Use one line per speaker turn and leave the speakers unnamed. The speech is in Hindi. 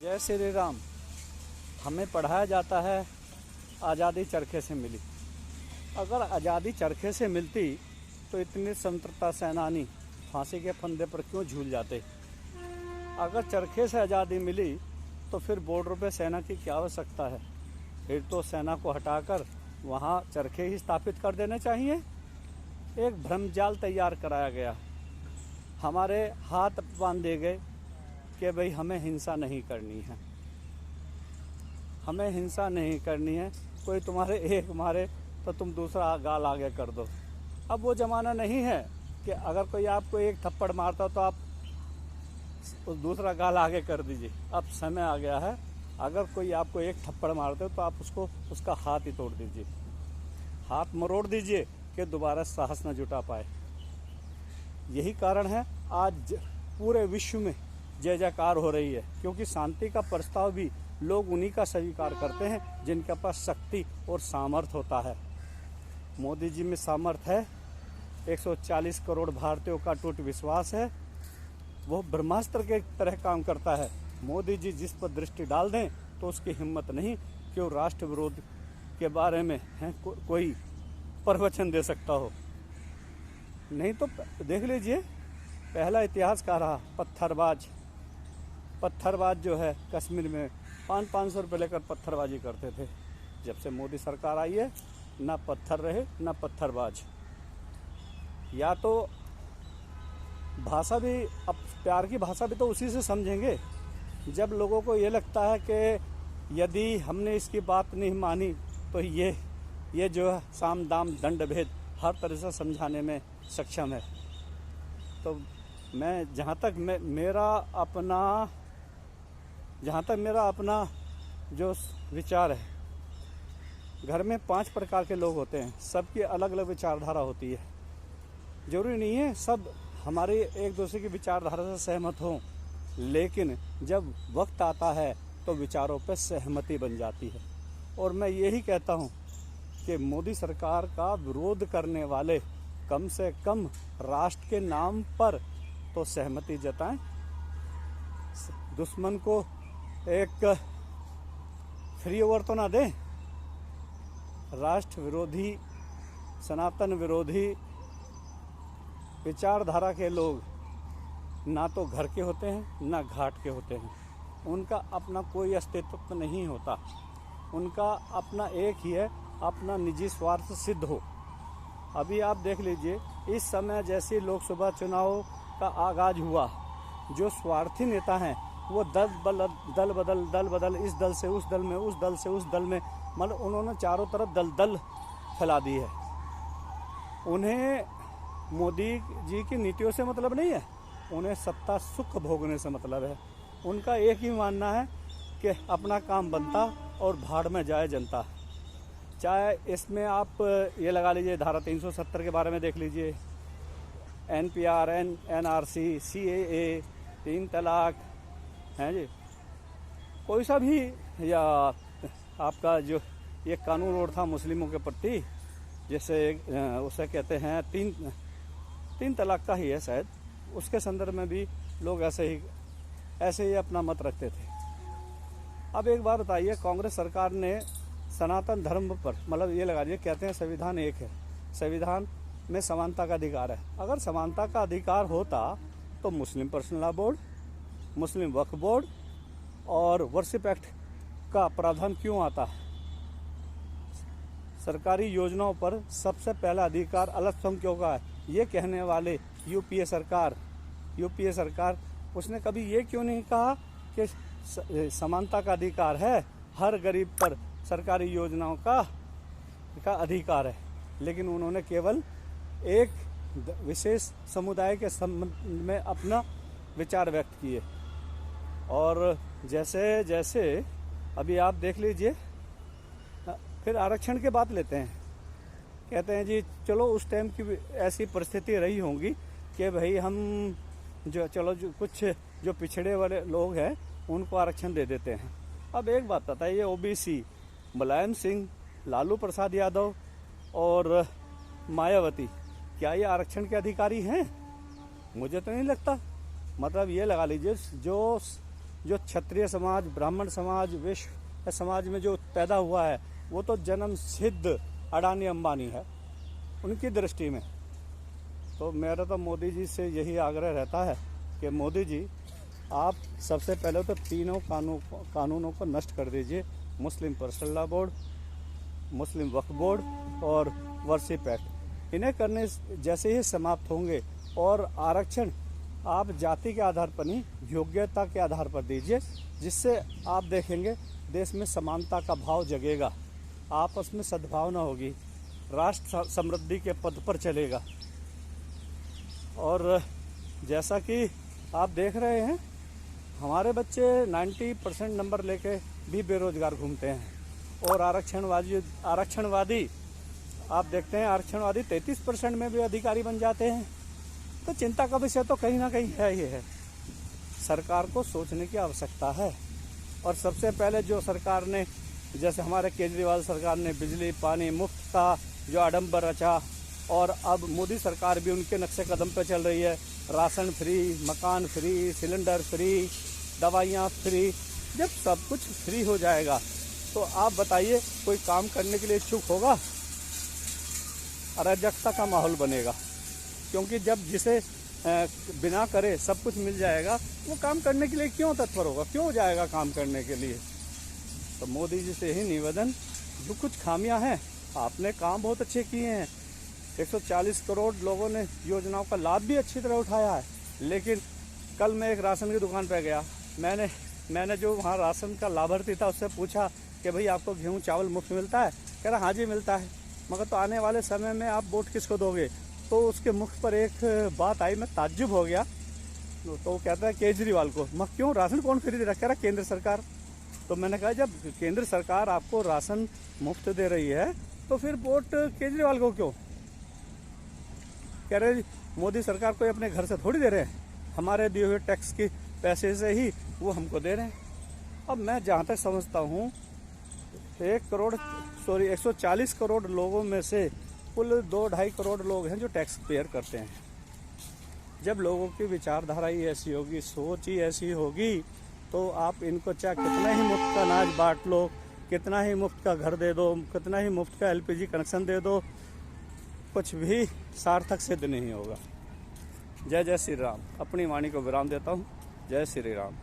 जय श्री राम। हमें पढ़ाया जाता है आज़ादी चरखे से मिली। अगर आज़ादी चरखे से मिलती तो इतने स्वतंत्रता सेनानी फांसी के फंदे पर क्यों झूल जाते। अगर चरखे से आज़ादी मिली तो फिर बॉर्डर पे सेना की क्या आवश्यकता है। फिर तो सेना को हटाकर वहाँ चरखे ही स्थापित कर देने चाहिए। एक भ्रमजाल तैयार कराया गया, हमारे हाथ बांधे गए कि भाई हमें हिंसा नहीं करनी है, हमें हिंसा नहीं करनी है। कोई तुम्हारे एक मारे तो तुम दूसरा गाल आगे कर दो। अब वो ज़माना नहीं है कि अगर कोई आपको एक थप्पड़ मारता तो आप उस दूसरा गाल आगे कर दीजिए। अब समय आ गया है, अगर कोई आपको एक थप्पड़ मारते हो तो आप उसका हाथ ही तोड़ दीजिए, हाथ मरोड़ दीजिए कि दोबारा साहस न जुटा पाए। यही कारण है आज पूरे विश्व में जय जयकार हो रही है, क्योंकि शांति का प्रस्ताव भी लोग उन्हीं का स्वीकार करते हैं जिनके पास शक्ति और सामर्थ्य होता है। मोदी जी में सामर्थ्य है, 140 करोड़ भारतीयों का टूट विश्वास है, वो ब्रह्मास्त्र के तरह काम करता है। मोदी जी जिस पर दृष्टि डाल दें तो उसकी हिम्मत नहीं कि वो राष्ट्र विरोध के बारे में कोई प्रवचन दे सकता हो। नहीं तो देख लीजिए, पहला इतिहास का रहा पत्थरबाज जो है कश्मीर में 500 रुपये लेकर पत्थरबाजी करते थे। जब से मोदी सरकार आई है, ना पत्थर रहे ना पत्थरबाज। या तो भाषा भी, अब प्यार की भाषा भी तो उसी से समझेंगे जब लोगों को ये लगता है कि यदि हमने इसकी बात नहीं मानी तो ये जो है साम दाम दंड भेद हर तरह से समझाने में सक्षम है। तो मैं जहाँ तक मेरा अपना जो विचार है, घर में 5 प्रकार के लोग होते हैं, सबकी अलग अलग विचारधारा होती है। जरूरी नहीं है सब हमारे एक दूसरे की विचारधारा से सहमत हों, लेकिन जब वक्त आता है तो विचारों पर सहमति बन जाती है। और मैं यही कहता हूँ कि मोदी सरकार का विरोध करने वाले कम से कम राष्ट्र के नाम पर तो सहमति जताएं। दुश्मन को एक फ्री ओवर तो ना दें। राष्ट्र विरोधी, सनातन विरोधी विचारधारा के लोग ना तो घर के होते हैं ना घाट के होते हैं। उनका अपना कोई अस्तित्व नहीं होता। उनका अपना एक ही है, अपना निजी स्वार्थ सिद्ध हो। अभी आप देख लीजिए, इस समय जैसे लोकसभा चुनाव का आगाज हुआ, जो स्वार्थी नेता हैं वो दल बदल, इस दल से उस दल में, उस दल से उस दल में, मतलब उन्होंने चारों तरफ दल फैला दी है। उन्हें मोदी जी की नीतियों से मतलब नहीं है, उन्हें सत्ता सुख भोगने से मतलब है। उनका एक ही मानना है कि अपना काम बनता और भाड़ में जाए जनता। चाहे इसमें आप ये लगा लीजिए, धारा 370 के बारे में देख लीजिए, NPR, NRC, CAA, 3 तलाक हैं जी, कोई सा भी, या आपका जो ये कानून और था मुस्लिमों के प्रति, जैसे उसे कहते हैं तीन तलाक का ही है शायद, उसके संदर्भ में भी लोग ऐसे ही अपना मत रखते थे। अब एक बात बताइए, कांग्रेस सरकार ने सनातन धर्म पर, मतलब ये लगा लीजिए, कहते हैं संविधान एक है, संविधान में समानता का अधिकार है। अगर समानता का अधिकार होता तो मुस्लिम पर्सनल लॉ बोर्ड, मुस्लिम वक्फ बोर्ड और वर्शिप एक्ट का प्रावधान क्यों आता है। सरकारी योजनाओं पर सबसे पहला अधिकार अलग थम क्यों का है, ये कहने वाले यूपीए सरकार उसने कभी ये क्यों नहीं कहा कि समानता का अधिकार है, हर गरीब पर सरकारी योजनाओं का अधिकार है। लेकिन उन्होंने केवल एक विशेष समुदाय के संबंध में अपना विचार व्यक्त किए। और जैसे जैसे अभी आप देख लीजिए, फिर आरक्षण की बात लेते हैं, कहते हैं जी चलो उस टाइम की ऐसी परिस्थिति रही होंगी कि भाई हम कुछ जो पिछड़े वाले लोग हैं उनको आरक्षण दे देते हैं। अब एक बात बताइए, OBC मुलायम सिंह, लालू प्रसाद यादव और मायावती, क्या ये आरक्षण के अधिकारी हैं? मुझे तो नहीं लगता। मतलब ये लगा लीजिए, जो जो क्षत्रिय समाज, ब्राह्मण समाज, वैश्य समाज में जो पैदा हुआ है वो तो जन्म सिद्ध अडानी अंबानी है उनकी दृष्टि में। तो मेरा तो मोदी जी से यही आग्रह रहता है कि मोदी जी आप सबसे पहले तो तीनों कानूनों को नष्ट कर दीजिए, मुस्लिम पर्सनल लॉ बोर्ड, मुस्लिम वक्फ बोर्ड और वर्शिप एक्ट। इन्हें करने जैसे ही समाप्त होंगे और आरक्षण आप जाति के आधार पर नहीं, योग्यता के आधार पर दीजिए, जिससे आप देखेंगे देश में समानता का भाव जगेगा, आपस में सद्भावना होगी, राष्ट्र समृद्धि के पद पर चलेगा। और जैसा कि आप देख रहे हैं हमारे बच्चे 90% नंबर लेके भी बेरोजगार घूमते हैं और आरक्षणवादी आप देखते हैं आरक्षणवादी 33% में भी अधिकारी बन जाते हैं। तो चिंता का विषय तो कहीं ना कहीं है ही है। सरकार को सोचने की आवश्यकता है। और सबसे पहले जो सरकार ने, जैसे हमारे केजरीवाल सरकार ने बिजली पानी मुफ्त का जो आडंबर रचा, और अब मोदी सरकार भी उनके नक्शे कदम पर चल रही है, राशन फ्री, मकान फ्री, सिलेंडर फ्री, दवाइयाँ फ्री। जब सब कुछ फ्री हो जाएगा तो आप बताइए कोई काम करने के लिए इच्छुक होगा? अराजकता का माहौल बनेगा, क्योंकि जब जिसे बिना करे सब कुछ मिल जाएगा वो काम करने के लिए क्यों तत्पर होगा, क्यों जाएगा काम करने के लिए। तो मोदी जी से यही निवेदन, जो कुछ खामियां हैं, आपने काम बहुत अच्छे किए हैं, 140 करोड़ लोगों ने योजनाओं का लाभ भी अच्छी तरह उठाया है। लेकिन कल मैं एक राशन की दुकान पर गया, मैंने जो वहाँ राशन का लाभार्थी था उससे पूछा कि भाई आपको गेहूँ चावल मुफ्त मिलता है? कह रहा हाँ जी मिलता है। मगर तो आने वाले समय में आप वोट किसको दोगे? तो उसके मुख पर एक बात आई, मैं ताज्जुब हो गया। तो वो कहता है केजरीवाल को। मैं क्यों, राशन कौन खरीद रहा? कह रहा केंद्र सरकार। तो मैंने कहा जब केंद्र सरकार आपको राशन मुफ्त दे रही है तो फिर वोट केजरीवाल को क्यों? कह रहे मोदी सरकार को अपने घर से थोड़ी दे रहे हैं, हमारे दिए हुए टैक्स के पैसे से ही वो हमको दे रहे हैं। अब मैं जहाँ तक समझता हूँ 140 करोड़ लोगों में से कुल 2-2.5 करोड़ लोग हैं जो टैक्स पेयर करते हैं। जब लोगों की विचारधारा ही ऐसी होगी, सोच ही ऐसी होगी, तो आप इनको चाहे कितना ही मुफ्त का अनाज बांट लो, कितना ही मुफ्त का घर दे दो, कितना ही मुफ्त का LPG कनेक्शन दे दो, कुछ भी सार्थक सिद्ध नहीं होगा। जय जय श्री राम। अपनी वाणी को विराम देता हूँ। जय श्री राम।